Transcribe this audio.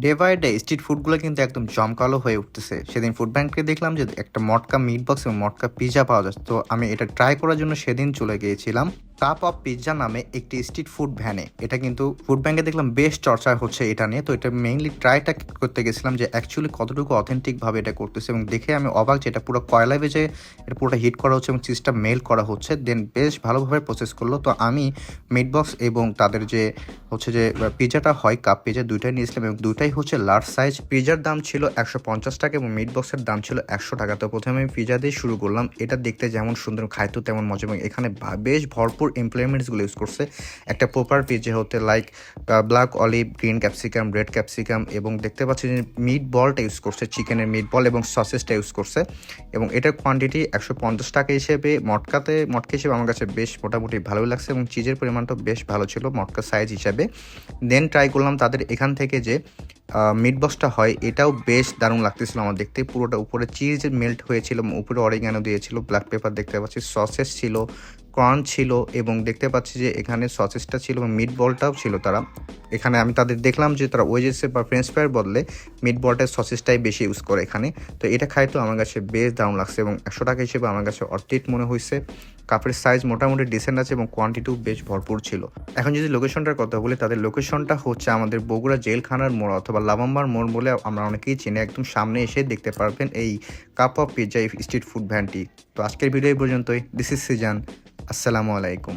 Day by day street ফুডগুলো কিন্তু একদম জমকালো হয়ে উঠতেছে। সেদিন ফুড ব্যাংকে দেখলাম যে একটা মটকা মিট বক্স এবং মটকা পিজ্জা পাওয়া যাচ্ছে। তো আমি এটা ট্রাই করার জন্য সেদিন চলে গিয়েছিলাম কাপ অফ পিজ্জা নামে একটি স্ট্রিট ফুড ভ্যানে। এটা কিন্তু ফুড ব্যাংকে দেখলাম বেশ চর্চা হচ্ছে এটা নিয়ে। তো এটা মেইনলি ট্রাইটা করতে গেছিলাম যে অ্যাকচুয়ালি কতটুকু অথেন্টিকভাবে এটা করতেছে, এবং দেখে আমি অবাক যে এটা পুরো কয়লা বেজে এটা পুরোটা হিট করা হচ্ছে এবং চিজটা মেল্ট করা হচ্ছে, দেন বেশ ভালোভাবে প্রসেস করলো। তো আমি মিট বক্স এবং তাদের যে হচ্ছে যে পিজ্জাটা হয় কাপ পিজ্জা দুইটাই নিয়েছিলাম, এবং দুইটাই হচ্ছে লার্জ সাইজ। পিজ্জার দাম ছিল 150 টাকা এবং মিট বক্সের দাম ছিল 100 টাকা। তো প্রথমে আমি পিজ্জা দিয়ে শুরু করলাম। এটা দেখতে যেমন সুন্দর, খাইতেও তেমন মজা, এবং এখানে বেশ ভরপুর ইমপ্লয়মেন্টসগুলো ইউজ করছে একটা প্রপার পিজ্জা হতে, like black olive, green capsicum, red capsicum, এবং দেখতে পাচ্ছি যে মিট বলটা ইউজ করছে, চিকেনের মিট বল এবং সসেসটা ইউজ করছে। এবং এটার কোয়ান্টিটি 150 টাকা হিসেবে মটকা হিসেবে আমার কাছে বেশ মোটামুটি ভালোই লাগছে, এবং চিজের পরিমাণটাও বেশ ভালো ছিল মটকা সাইজ হিসাবে। দেন ট্রাই করলাম তাদের এখান থেকে যে মিট বক্সটা হয়, এটাও বেশ দারুণ লাগতেছিল আমার দেখতে। পুরোটা উপরে চিজ মেল্ট হয়েছিল, উপরে অরিগানো দিয়েছিল, ব্ল্যাক পেপার দেখতে পাচ্ছি, সসেস ছিল, কর্ন ছিল, এবং দেখতে পাচ্ছি যে এখানে সসেসটা ছিল এবং মিট বলটাও ছিল। তারা এখানে আমি তাদের দেখলাম যে তারা ওয়েজেসে বা ফ্রেঞ্চ ফ্রাইয়ের বদলে মিট বলটার সসেসটাই বেশি ইউজ করে এখানে। তো এটা খাই তো আমার কাছে বেশ দারুণ লাগছে, এবং 100 টাকা হিসেবে আমার কাছে অর্থিত মনে হয়েছে। কাপের সাইজ মোটামুটি ডিসেন্ট আছে এবং কোয়ান্টিটিও বেশ ভরপুর ছিল। এখন যদি লোকেশনটার কথা বলি, তাদের লোকেশনটা হচ্ছে আমাদের বগুড়া জেলখানার মোড় অথবা লাভাম্বার মোড় বলে আমরা অনেকেই চিনি। একদম সামনে এসে দেখতে পারবেন এই cup of pizza street food ভ্যানটি। তো আজকের ভিডিও এই পর্যন্তই। This is Sizan. আসসালামু আলাইকুম।